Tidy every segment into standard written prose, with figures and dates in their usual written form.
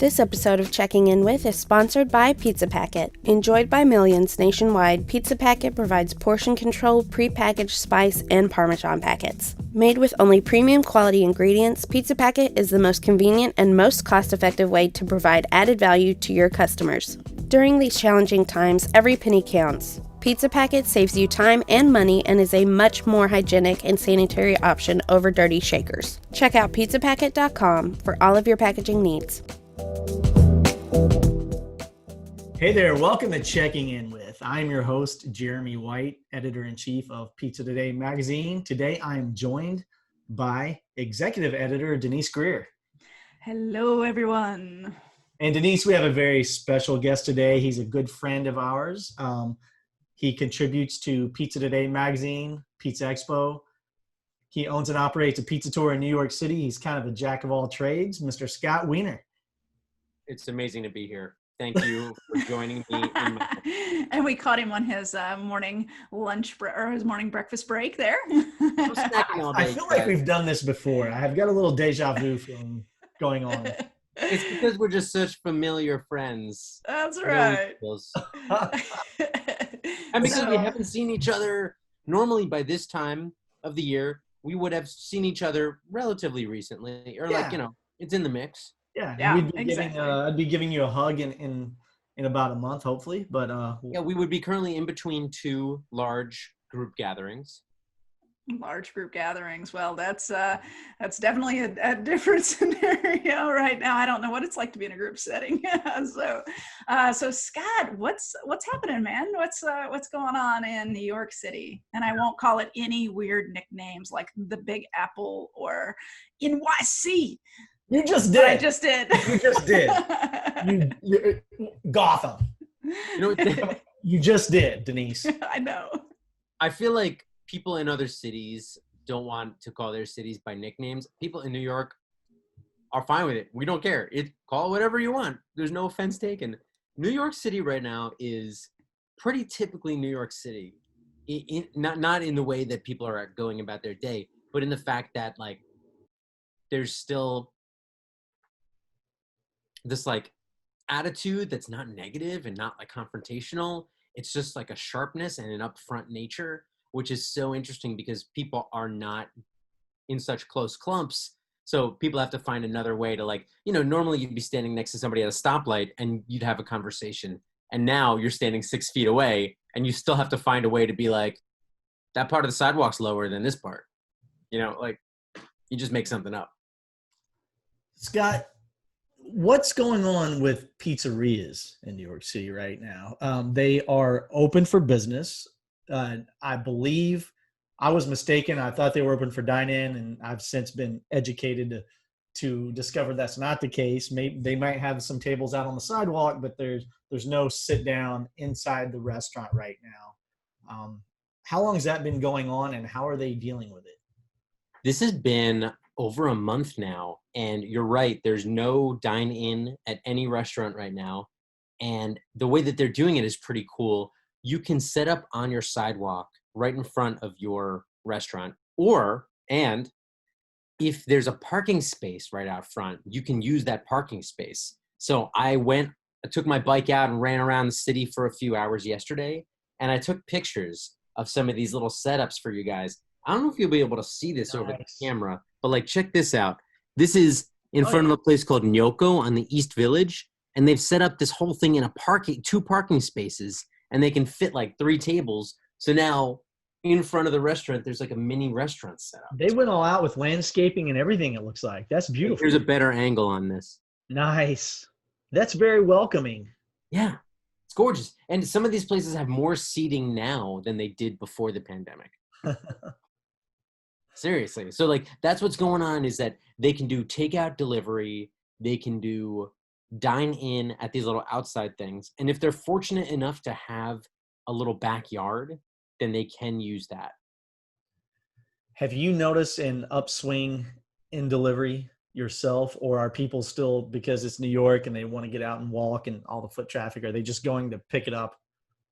This episode of Checking In With is sponsored by Pizza Packet. Enjoyed by millions nationwide, Pizza Packet provides portion-controlled, prepackaged spice and Parmesan packets. Made with only premium quality ingredients, Pizza Packet is the most convenient and most cost-effective way to provide added value to your customers. During these challenging times, every penny counts. Pizza Packet saves you time and money and is a much more hygienic and sanitary option over dirty shakers. Check out pizzapacket.com for all of your packaging needs. Hey there, welcome to Checking In With. I'm your host, Jeremy White, Editor-in-Chief of Pizza Today magazine. Today I am joined by Executive Editor Denise Greer. Hello, everyone. And Denise, we have a very special guest today. He's a good friend of ours. He contributes to Pizza Today magazine, Pizza Expo. He owns and operates a pizza tour in New York City. He's kind of a jack of all trades, Mr. Scott Wiener. It's amazing to be here. Thank you for joining me. And we caught him on his morning lunch or his morning breakfast break there. I feel like we've done this before. I have got a little deja vu feeling going on. It's because we're just such familiar friends. That's right. I mean, we haven't seen each other normally by this time of the year. We would have seen each other relatively recently, or it's in the mix. Yeah, exactly. I'd be giving you a hug in about a month, hopefully. But we would be currently in between two large group gatherings. Large group gatherings. Well, that's definitely a different scenario right now. I don't know what it's like to be in a group setting. So Scott, what's happening, man? What's going on in New York City? And I won't call it any weird nicknames like the Big Apple or NYC. You just did. I just did. You just did. You Gotham. You just did, Denise. I know. I feel like people in other cities don't want to call their cities by nicknames. People in New York are fine with it. We don't care. Call it whatever you want. There's no offense taken. New York City right now is pretty typically New York City. Not in the way that people are going about their day, but in the fact that there's still this attitude that's not negative and not confrontational. It's just a sharpness and an upfront nature, which is so interesting because people are not in such close clumps. So people have to find another way to normally you'd be standing next to somebody at a stoplight and you'd have a conversation. And now you're standing 6 feet away and you still have to find a way to be that part of the sidewalk's lower than this part. You just make something up. Scott, what's going on with pizzerias in New York City right now? They are open for business. I believe I was mistaken. I thought they were open for dine-in, and I've since been educated to discover that's not the case. Maybe they might have some tables out on the sidewalk, but there's no sit down inside the restaurant right now. How long has that been going on, and how are they dealing with it? This has been over a month now, and you're right. There's no dine-in at any restaurant right now, and the way that they're doing it is pretty cool. You can set up on your sidewalk right in front of your restaurant, and if there's a parking space right out front, you can use that parking space. So I took my bike out and ran around the city for a few hours yesterday, and I took pictures of some of these little setups for you guys. I don't know if you'll be able to see this over the camera, but check this out. This is in front of a place called Nyoko on the East Village, and they've set up this whole thing in two parking spaces, and they can fit 3 tables. So now in front of the restaurant, there's a mini restaurant set up. They went all out with landscaping and everything, it looks like. That's beautiful. Here's a better angle on this. Nice. That's very welcoming. Yeah, it's gorgeous. And some of these places have more seating now than they did before the pandemic. Seriously. So that's what's going on, is that they can do takeout delivery. They can do dine in at these little outside things. And if they're fortunate enough to have a little backyard, then they can use that. Have you noticed an upswing in delivery yourself, or are people still, because it's New York and they want to get out and walk and all the foot traffic, are they just going to pick it up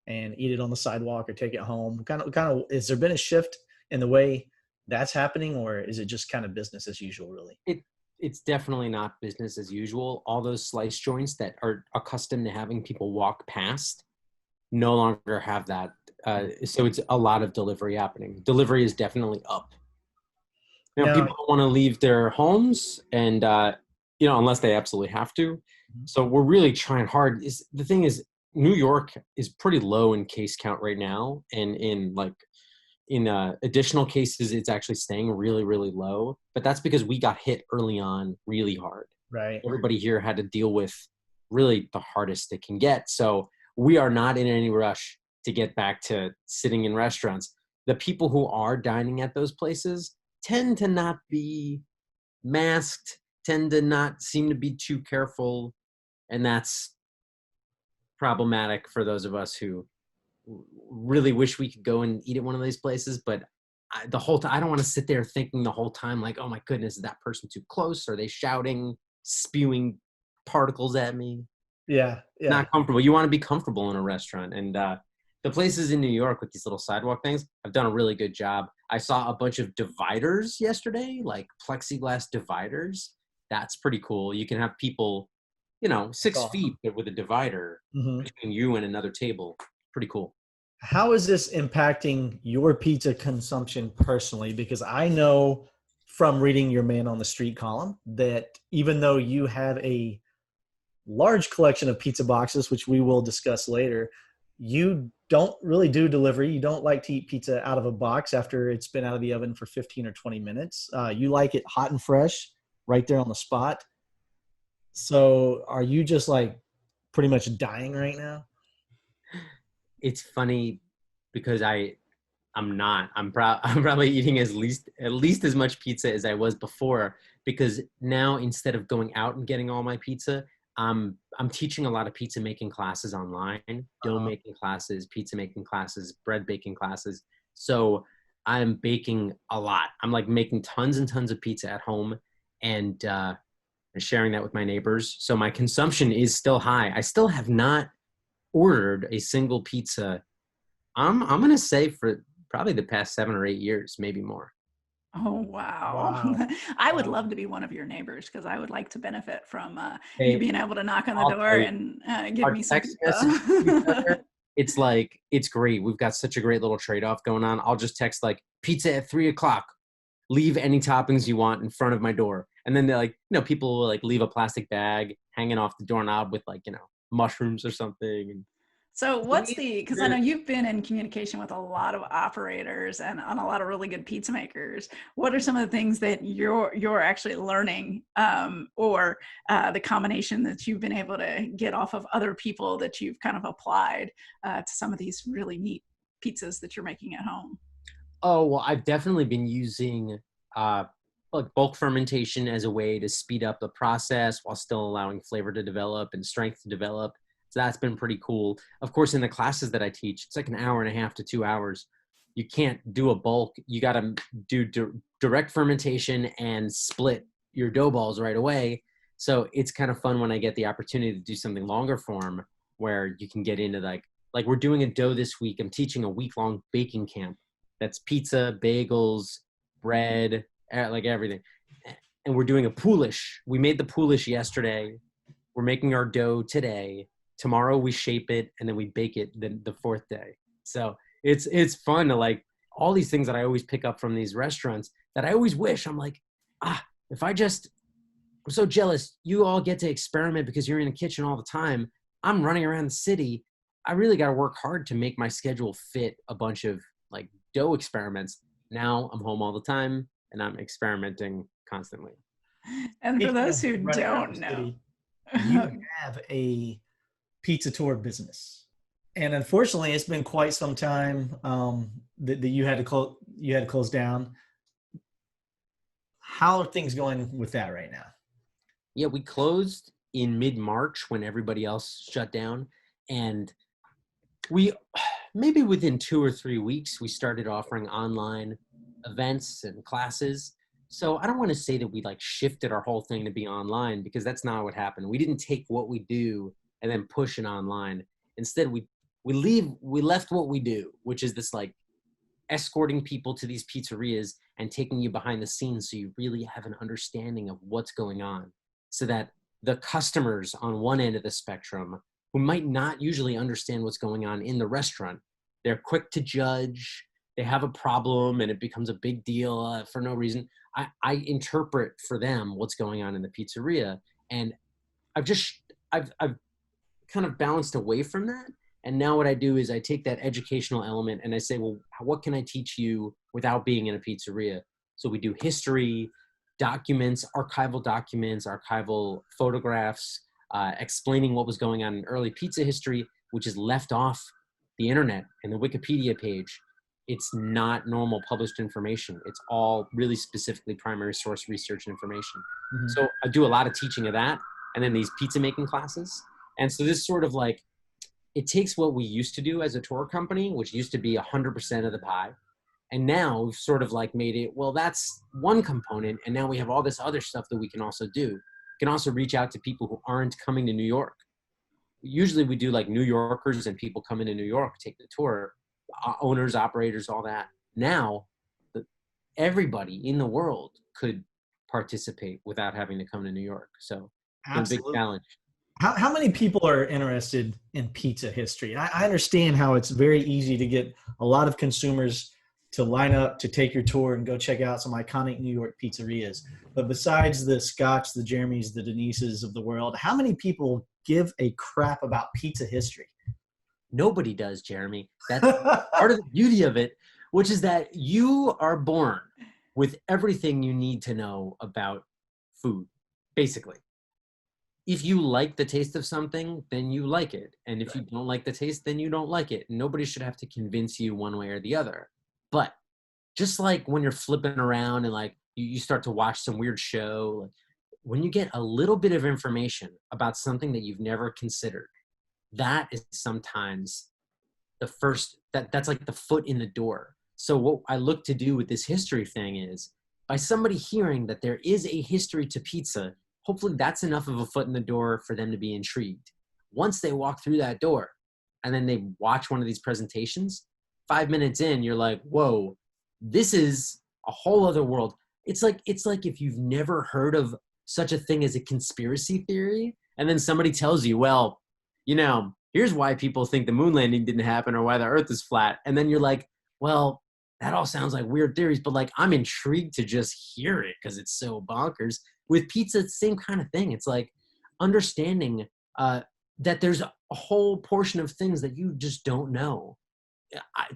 and eat it on the sidewalk or take it home? Kind of, has there been a shift in the way that's happening, or is it just kind of business as usual, really? it's definitely not business as usual. All those slice joints that are accustomed to having people walk past no longer have that. So it's a lot of delivery happening. Delivery is definitely up. Now, People don't want to leave their homes, and unless they absolutely have to. So we're really trying hard. The thing is, New York is pretty low in case count right now, and in additional cases, it's actually staying really, really low. But that's because we got hit early on really hard. right. Everybody here had to deal with really the hardest it can get. So we are not in any rush to get back to sitting in restaurants. The people who are dining at those places tend to not be masked, tend to not seem to be too careful. And that's problematic for those of us who really wish we could go and eat at one of these places. But the whole time, I don't want to sit there thinking the whole time, like, oh my goodness, is that person too close? Are they shouting, spewing particles at me? Yeah. Not comfortable. You want to be comfortable in a restaurant. And the places in New York with these little sidewalk things have done a really good job. I saw a bunch of dividers yesterday, like plexiglass dividers. That's pretty cool. You can have people, 6 feet with a divider between you and another table. Pretty cool. How is this impacting your pizza consumption personally? Because I know from reading your Man on the Street column that even though you have a large collection of pizza boxes, which we will discuss later, you don't really do delivery. You don't like to eat pizza out of a box after it's been out of the oven for 15 or 20 minutes. You like it hot and fresh right there on the spot. So are you just like pretty much dying right now? It's funny because I'm not. I'm probably eating at least as much pizza as I was before, because now instead of going out and getting all my pizza, I'm teaching a lot of pizza making classes online, dough making classes, pizza making classes, bread baking classes. So I'm baking a lot. I'm like making tons and tons of pizza at home and sharing that with my neighbors. So my consumption is still high. I still have not ordered a single pizza. I'm going to say for probably the past 7 or 8 years, maybe more. Oh, wow. Wow. I would love to be one of your neighbors because I would like to benefit from Hey, you being able to knock on the I'll door tell you, and give our me some text message to each pizza. other, it's great. We've got such a great little trade-off going on. I'll just text like pizza at 3:00. Leave any toppings you want in front of my door. And then they're like, people will like leave a plastic bag hanging off the doorknob with like, mushrooms or something. And So because I know you've been in communication with a lot of operators and on a lot of really good pizza makers. What are some of the things that you're actually learning or the combination that you've been able to get off of other people that you've kind of applied to some of these really neat pizzas that you're making at home? Oh, well, I've definitely been using like bulk fermentation as a way to speed up the process while still allowing flavor to develop and strength to develop. So that's been pretty cool. Of course, in the classes that I teach, it's like an hour and a half to 2 hours. You can't do a bulk. You got to do direct fermentation and split your dough balls right away. So it's kind of fun when I get the opportunity to do something longer form where you can get into like we're doing a dough this week. I'm teaching a week-long baking camp. That's pizza, bagels, bread, like everything. And we're doing a poolish. We made the poolish yesterday. We're making our dough today. Tomorrow we shape it and then we bake it the 4th day. So it's fun to like all these things that I always pick up from these restaurants that I always wish. I'm like, I'm so jealous. You all get to experiment because you're in the kitchen all the time. I'm running around the city. I really got to work hard to make my schedule fit a bunch of like dough experiments. Now I'm home all the time and I'm experimenting constantly. And for those who Running around don't the know, city, you have a pizza tour business, and unfortunately, it's been quite some time that you had to close down. How are things going with that right now? Yeah, we closed in mid-March when everybody else shut down, and we maybe within 2 or 3 weeks we started offering online events and classes. So I don't want to say that we like shifted our whole thing to be online, because that's not what happened. We didn't take what we do and then push it online. Instead, we left what we do, which is this like escorting people to these pizzerias and taking you behind the scenes so you really have an understanding of what's going on, so that the customers on one end of the spectrum who might not usually understand what's going on in the restaurant, they're quick to judge, they have a problem and it becomes a big deal for no reason. I interpret for them what's going on in the pizzeria. And I've kind of balanced away from that. And now what I do is I take that educational element and I say, well, what can I teach you without being in a pizzeria? So we do history, documents, archival photographs, explaining what was going on in early pizza history, which is left off the internet and the Wikipedia page. It's not normal published information. It's all really specifically primary source research information. Mhm. So I do a lot of teaching of that, and then these pizza making classes. And so this sort of like, it takes what we used to do as a tour company, which used to be 100% of the pie. And now we've sort of like made it, well, that's one component. And now we have all this other stuff that we can also do. We can also reach out to people who aren't coming to New York. Usually we do like New Yorkers and people come into New York, take the tour, owners, operators, all that. Now, everybody in the world could participate without having to come to New York. So it's a big challenge. How many people are interested in pizza history? I understand how it's very easy to get a lot of consumers to line up to take your tour and go check out some iconic New York pizzerias. But besides the Scotts, the Jeremys, the Denises of the world, how many people give a crap about pizza history? Nobody does, Jeremy. That's part of the beauty of it, which is that you are born with everything you need to know about food, basically. If you like the taste of something, then you like it. And if you don't like the taste, then you don't like it. Nobody should have to convince you one way or the other. But just like when you're flipping around and like you start to watch some weird show, like when you get a little bit of information about something that you've never considered, that is sometimes the first, that's like the foot in the door. So what I look to do with this history thing is, by somebody hearing that there is a history to pizza, hopefully that's enough of a foot in the door for them to be intrigued. Once they walk through that door and then they watch one of these presentations, 5 minutes in, you're like, whoa, this is a whole other world. It's like if you've never heard of such a thing as a conspiracy theory, and then somebody tells you, well, you know, here's why people think the moon landing didn't happen or why the earth is flat. And then you're like, well, that all sounds like weird theories, but like I'm intrigued to just hear it because it's so bonkers. With pizza, it's the same kind of thing. It's like understanding that there's a whole portion of things that you just don't know.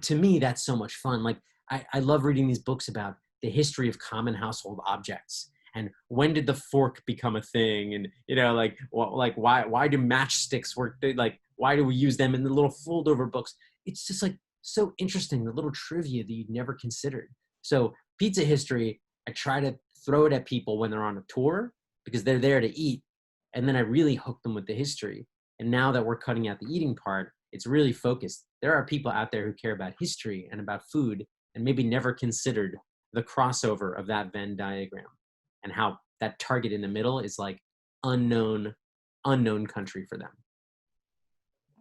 To me, that's so much fun. Like I love reading these books about the history of common household objects. And when did the fork become a thing? And, you know, like why do matchsticks work? Like, why do we use them in the little fold over books? It's just like so interesting, the little trivia that you'd never considered. So pizza history, I try to throw it at people when they're on a tour because they're there to eat. And then I really hook them with the history. And now that we're cutting out the eating part, it's really focused. There are people out there who care about history and about food and maybe never considered the crossover of that Venn diagram. And how that target in the middle is like unknown country for them.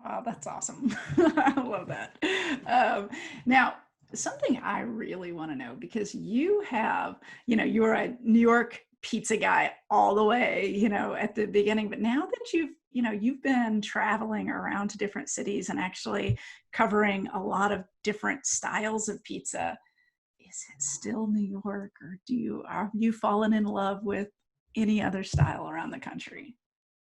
Wow, that's awesome. I love that. Now, something I really want to know, because you have, you know, you're a New York pizza guy all the way, you know, at the beginning, but now that you've been traveling around to different cities and actually covering a lot of different styles of pizza, is it still New York, or have you fallen in love with any other style around the country?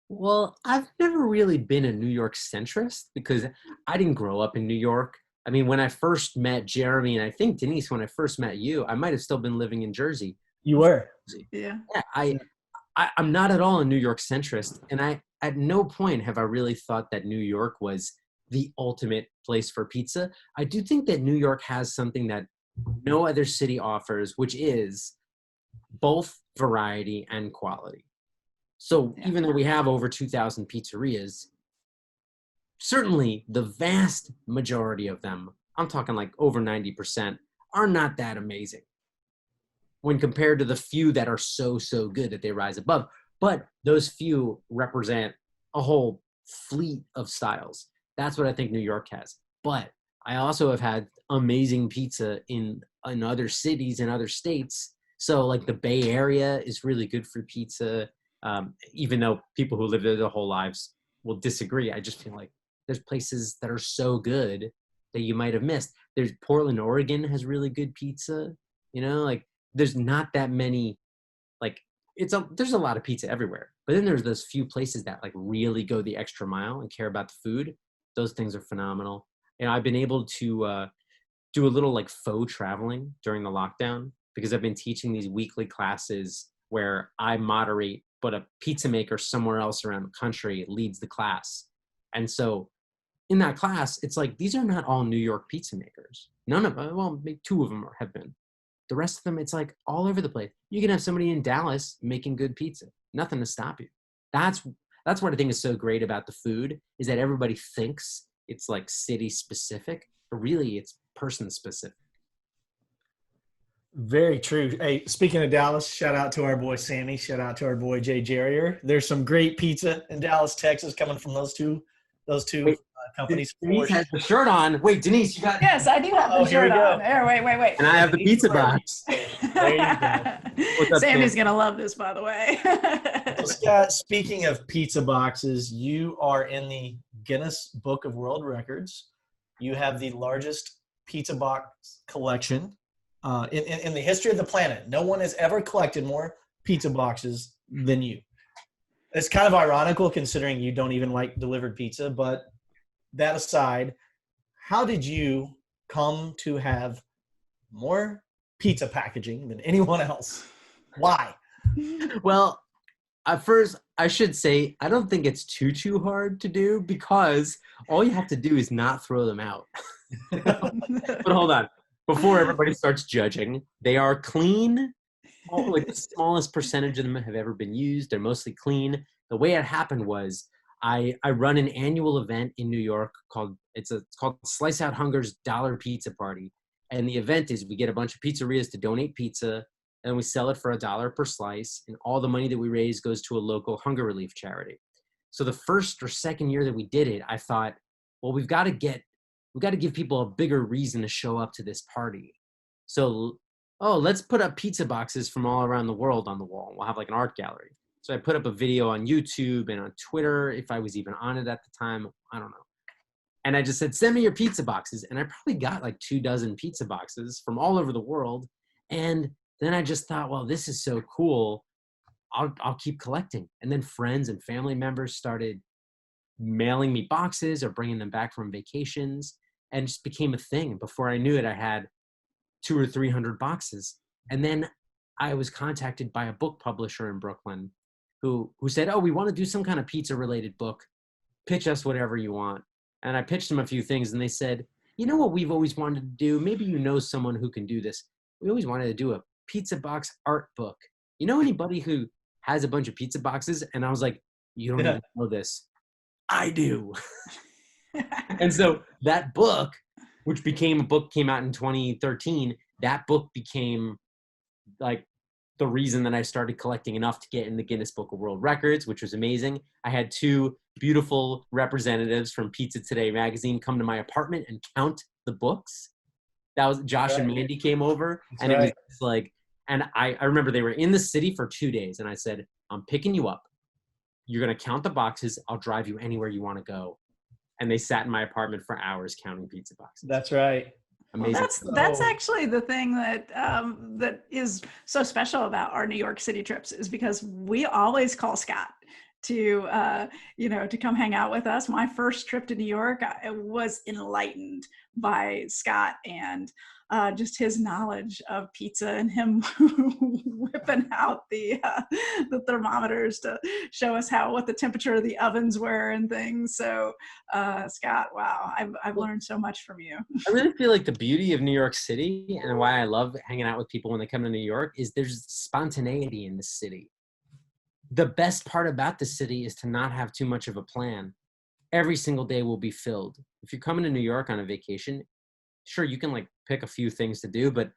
Well, I've never really been a New York centrist because I didn't grow up in New York. I mean, when I first met Jeremy, and I think Denise, when I first met you, I might have still been living in Jersey. You were? Yeah. Yeah, I'm not at all a New York centrist. And at no point have I really thought that New York was the ultimate place for pizza. I do think that New York has something that no other city offers, which is both variety and quality. So even though we have over 2,000 pizzerias, certainly the vast majority of them, I'm talking like over 90%, are not that amazing when compared to the few that are so good that they rise above. But those few represent a whole fleet of styles. That's what I think New York has. But I also have had amazing pizza in in other cities and other states. So like the Bay Area is really good for pizza. Even though people who live there their whole lives will disagree. I just feel like there's places that are so good that you might have missed. There's Portland, Oregon has really good pizza. Like there's not that many, like there's a lot of pizza everywhere. But then there's those few places that like really go the extra mile and care about the food. Those things are phenomenal. I've been able to do a little like faux traveling during the lockdown because I've been teaching these weekly classes where I moderate, but a pizza maker somewhere else around the country leads the class. And so in that class, it's like, these are not all New York pizza makers. None of them, well, maybe 2 of them have been. The rest of them, it's like all over the place. You can have somebody in Dallas making good pizza. Nothing to stop you. That's what I think is so great about the food, is that everybody thinks it's like city specific, but really it's person specific. Very true. Hey, speaking of Dallas, shout out to our boy Sammy. Shout out to our boy Jay Jerrier. There's some great pizza in Dallas, Texas, coming from those two Wait, companies. Denise has the shirt on. Wait, Denise, you got? Yes, I do have the shirt on. There, wait. And I have the pizza box. There you go. Sammy's gonna love this, by the way. So, Scott, speaking of pizza boxes, you are in the Guinness Book of World Records. You have the largest pizza box collection in the history of the planet. No one has ever collected more pizza boxes than you. It's kind of ironical considering you don't even like delivered pizza, but that aside, how did you come to have more pizza packaging than anyone else? Why? Well, at first, I should say, I don't think it's too hard to do because all you have to do is not throw them out. But hold on. Before everybody starts judging, they are clean. Like the smallest percentage of them have ever been used. They're mostly clean. The way it happened was I run an annual event in New York called Slice Out Hunger's Dollar Pizza Party. And the event is we get a bunch of pizzerias to donate pizza and we sell it for $1 per slice. And all the money that we raise goes to a local hunger relief charity. So the first or second year that we did it, I thought, well, we've got to give people a bigger reason to show up to this party. So, let's put up pizza boxes from all around the world on the wall. We'll have like an art gallery. So I put up a video on YouTube and on Twitter, if I was even on it at the time, I don't know. And I just said, send me your pizza boxes. And I probably got like 24 pizza boxes from all over the world. And then I just thought, well, this is so cool. I'll keep collecting. And then friends and family members started mailing me boxes or bringing them back from vacations, and it just became a thing. Before I knew it, I had 200 or 300 boxes. And then I was contacted by a book publisher in Brooklyn who said, we want to do some kind of pizza related book. Pitch us whatever you want. And I pitched them a few things and they said, you know what we've always wanted to do? Maybe you know someone who can do this. We always wanted to do a pizza box art book. You know anybody who has a bunch of pizza boxes? And I was like, you don't even know this. I do. And so that book, which became a book, came out in 2013. That book became like the reason that I started collecting enough to get in the Guinness Book of World Records, which was amazing. I had 2 beautiful representatives from Pizza Today magazine come to my apartment and count the books. That was Josh and Mandy came over. That's and right. It was like, and I remember they were in the city for 2 days. And I said, I'm picking you up. You're going to count the boxes. I'll drive you anywhere you want to go. And they sat in my apartment for hours counting pizza boxes. That's right. Amazing. That's actually the thing that that is so special about our New York City trips, is because we always call Scott to to come hang out with us. My first trip to New York, I was enlightened by Scott and just his knowledge of pizza and him whipping out the thermometers to show us what the temperature of the ovens were and things. So Scott, wow, I've learned so much from you. I really feel like the beauty of New York City and why I love hanging out with people when they come to New York is there's spontaneity in the city. The best part about the city is to not have too much of a plan. Every single day will be filled. If you're coming to New York on a vacation, sure, you can like pick a few things to do, but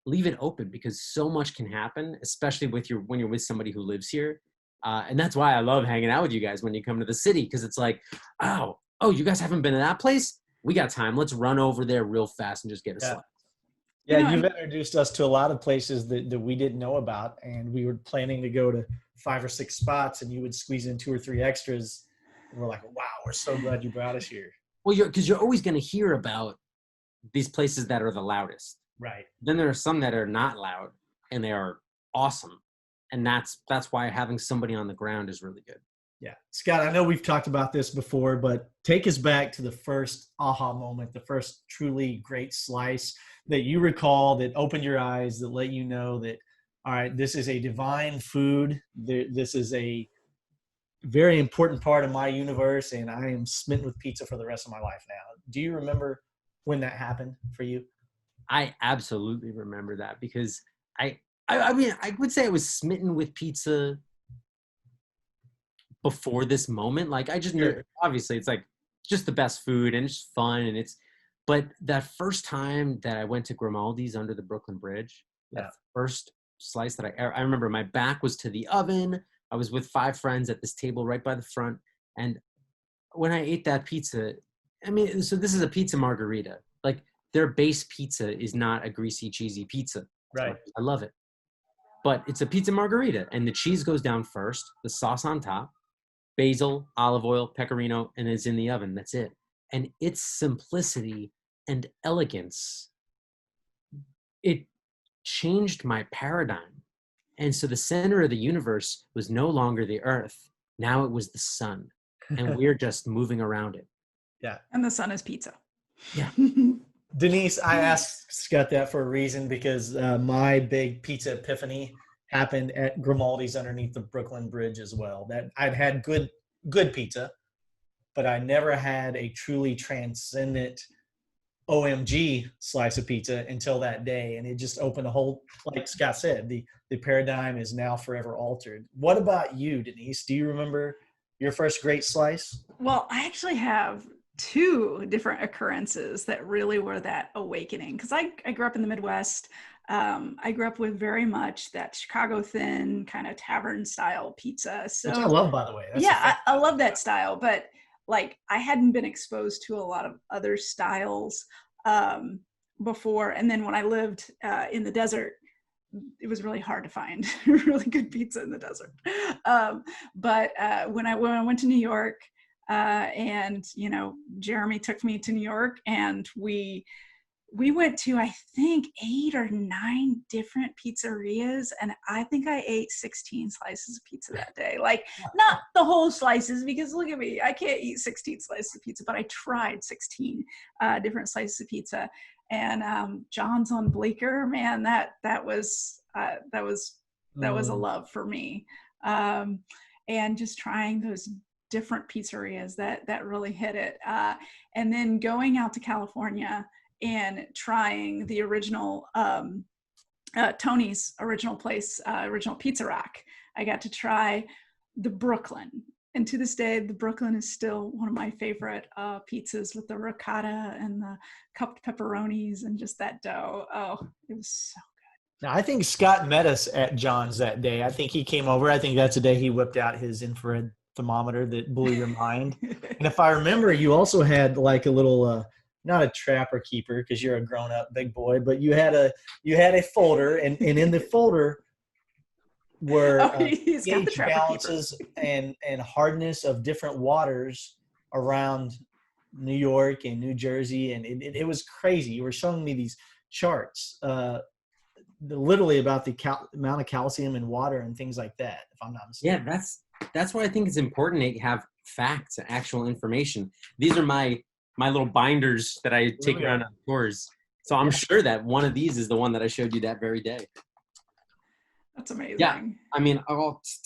leave it open because so much can happen, especially when you're with somebody who lives here. And that's why I love hanging out with you guys when you come to the city, because it's like, oh, you guys haven't been to that place? We got time. Let's run over there real fast and just get a slice. Yeah, You know, you've and introduced us to a lot of places that we didn't know about, and we were planning to go to 5 or 6 spots, and you would squeeze in 2 or 3 extras. And we're like, wow, we're so glad you brought us here. Well, because you're always going to hear about these places that are the loudest. Right. Then there are some that are not loud, and they are awesome. And that's why having somebody on the ground is really good. Yeah. Scott, I know we've talked about this before, but take us back to the first aha moment, the first truly great slice that you recall that opened your eyes, that let you know that, all right, this is a divine food. This is a very important part of my universe, and I am smitten with pizza for the rest of my life now. Do you remember when that happened for you? I absolutely remember that because I mean, I would say I was smitten with pizza before this moment. Like I just knew, Sure. obviously it's like just the best food and it's fun and but that first time that I went to Grimaldi's under the Brooklyn Bridge, Yeah. that first slice that I remember my back was to the oven. I was with 5 friends at this table right by the front. And when I ate that pizza, I mean, so this is a pizza margarita. Like their base pizza is not a greasy, cheesy pizza. Right. I love it. But it's a pizza margarita and the cheese goes down first, the sauce on top, basil, olive oil, pecorino, and it's in the oven. That's it. And its simplicity and elegance, it changed my paradigm. And so the center of the universe was no longer the earth. Now it was the sun. And we're just moving around it. Yeah. and the sun is pizza. Yeah. Denise, I asked Scott that for a reason because my big pizza epiphany happened at Grimaldi's underneath the Brooklyn Bridge as well. That I'd had good pizza, but I never had a truly transcendent OMG slice of pizza until that day. And it just opened a whole, like Scott said, the paradigm is now forever altered. What about you, Denise? Do you remember your first great slice? Well, I actually have 2 different occurrences that really were that awakening because I grew up in the Midwest. I grew up with very much that Chicago thin kind of tavern style pizza. Which I So love, by the way. That's yeah, I love that style, but like I hadn't been exposed to a lot of other styles before. And then when I lived in the desert, it was really hard to find really good pizza in the desert. But when I went to New York, and you know, Jeremy took me to New York, and we went to I think 8 or 9 different pizzerias, and I think I ate 16 slices of pizza that day. Like not the whole slices, because look at me, I can't eat 16 slices of pizza, but I tried 16 different slices of pizza. And John's on Bleecker, man, that was a love for me. And just trying those different pizzerias that really hit it. And then going out to California and trying the original Tony's original place, original Pizza Rock. I got to try the Brooklyn. And to this day, the Brooklyn is still one of my favorite pizzas with the ricotta and the cupped pepperonis and just that dough. Oh, it was so good. Now, I think Scott met us at John's that day. I think he came over. I think that's the day he whipped out his infrared thermometer that blew your mind. And if I remember, you also had like a little, not a trapper keeper because you're a grown-up big boy, but you had a folder, and in the folder were He's got the pH trapper balances and hardness of different waters around New York and New Jersey, and it was crazy. You were showing me these charts, literally about the amount of calcium in water and things like that, if I'm not mistaken. Yeah, that's why I think it's important to have facts and actual information. These are my little binders that I take around on tours. So I'm sure that one of these is the one that I showed you that very day. That's amazing. Yeah, I mean,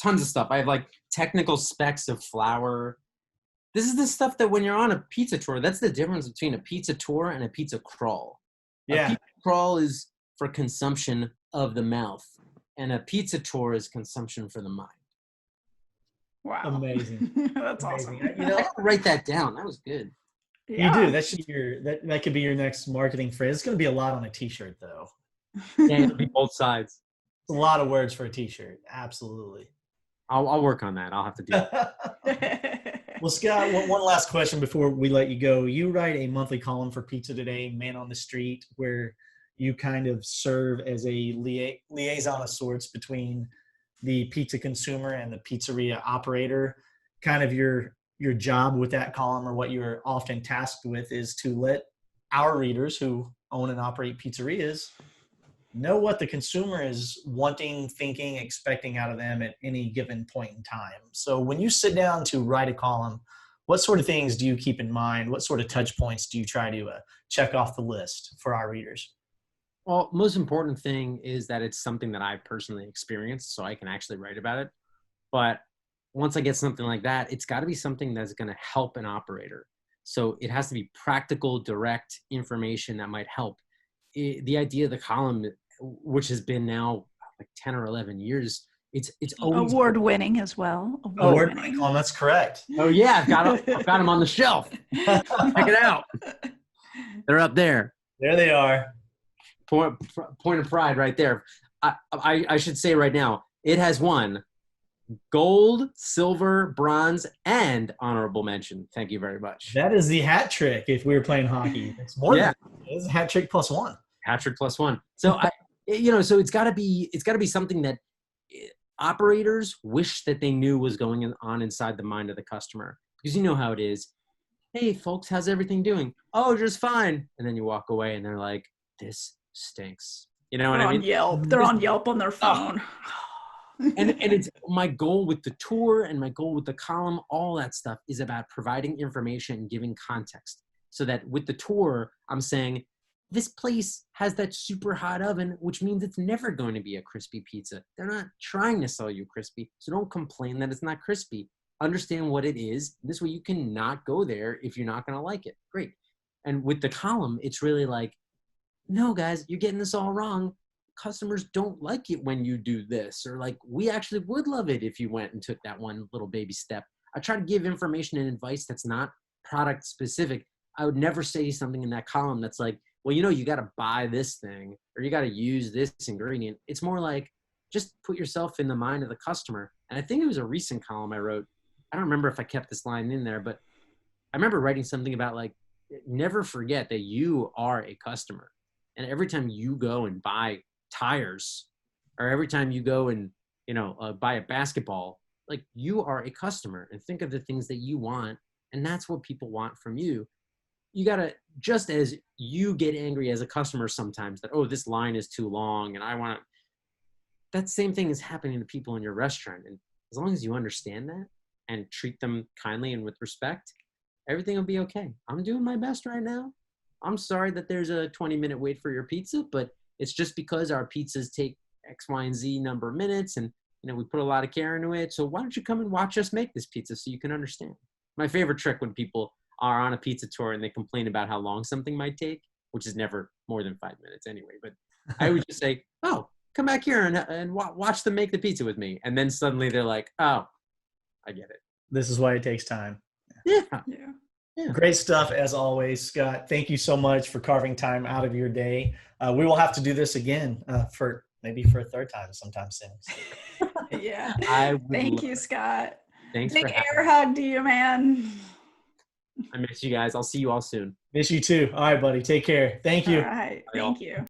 tons of stuff. I have like technical specs of flour. This is the stuff that when you're on a pizza tour, that's the difference between a pizza tour and a pizza crawl. Yeah. A pizza crawl is for consumption of the mouth, and a pizza tour is consumption for the mind. Wow. Amazing. That's Amazing. awesome. You know, I gotta write that down. That was good. you do. That should be that could be your next marketing phrase. It's going to be a lot on a t-shirt though. Yeah, it'll be both sides. It's a lot of words for a t-shirt. Absolutely. I'll work on that. I'll have to do it. Well, Scott, one last question before we let you go. You write a monthly column for Pizza Today, Man on the Street, where you kind of serve as a liaison of sorts between the pizza consumer and the pizzeria operator. Kind of your job with that column, or what you're often tasked with, is to let our readers who own and operate pizzerias know what the consumer is wanting, thinking, expecting out of them at any given point in time. So when you sit down to write a column, what sort of things do you keep in mind? What sort of touch points do you try to check off the list for our readers? Well, most important thing is that it's something that I personally experienced, so I can actually write about it. But once I get something like that, it's got to be something that's going to help an operator. So it has to be practical, direct information that might help. The idea of the column, which has been now like 10 or 11 years, it's always award-winning as well. Award-winning column, that's correct. Oh yeah, I've got them on the shelf. Check it out. They're up there. There they are. Point of pride right there. I should say right now, it has won gold, silver, bronze, and honorable mention. Thank you very much. That is the hat trick if we were playing hockey. It's more than it's a hat trick plus one. Hat trick plus one. So so it's gotta be something that operators wish that they knew was going on inside the mind of the customer. Because you know how it is. Hey folks, how's everything doing? Oh, just fine. And then you walk away and they're like, this stinks. You know what I mean? They're on Yelp on their phone. and it's my goal with the tour and my goal with the column, all that stuff is about providing information and giving context. So that with the tour, I'm saying this place has that super hot oven, which means it's never going to be a crispy pizza. They're not trying to sell you crispy. So don't complain that it's not crispy. Understand what it is. This way you can not go there if you're not going to like it. Great. And with the column, it's really like, no, guys, you're getting this all wrong. Customers don't like it when you do this, or like, we actually would love it if you went and took that one little baby step. I try to give information and advice that's not product specific. I would never say something in that column that's like, well, you got to buy this thing or you got to use this ingredient. It's more like, just put yourself in the mind of the customer. And I think it was a recent column I wrote. I don't remember if I kept this line in there, but I remember writing something about like, never forget that you are a customer. And every time you go and buy tires, or every time you go and buy a basketball, like, you are a customer, and think of the things that you want, and that's what people want from you. You gotta, just as you get angry as a customer sometimes that, oh, this line is too long and I want to, that same thing is happening to people in your restaurant. And as long as you understand that and treat them kindly and with respect, everything will be okay. I'm doing my best right now. I'm sorry that there's a 20-minute wait for your pizza, but it's just because our pizzas take X, Y, and Z number of minutes, and we put a lot of care into it. So why don't you come and watch us make this pizza so you can understand? My favorite trick when people are on a pizza tour and they complain about how long something might take, which is never more than 5 minutes anyway, but I would just say, oh, come back here and watch them make the pizza with me. And then suddenly they're like, oh, I get it. This is why it takes time. Yeah. Yeah. Great stuff as always, Scott. Thank you so much for carving time out of your day. We will have to do this again for a third time sometime soon. Yeah. Thank you, Scott. Thanks. Big air hug to you, man. I miss you guys. I'll see you all soon. Miss you too. All right, buddy. Take care. Thank you. All right. Thank you.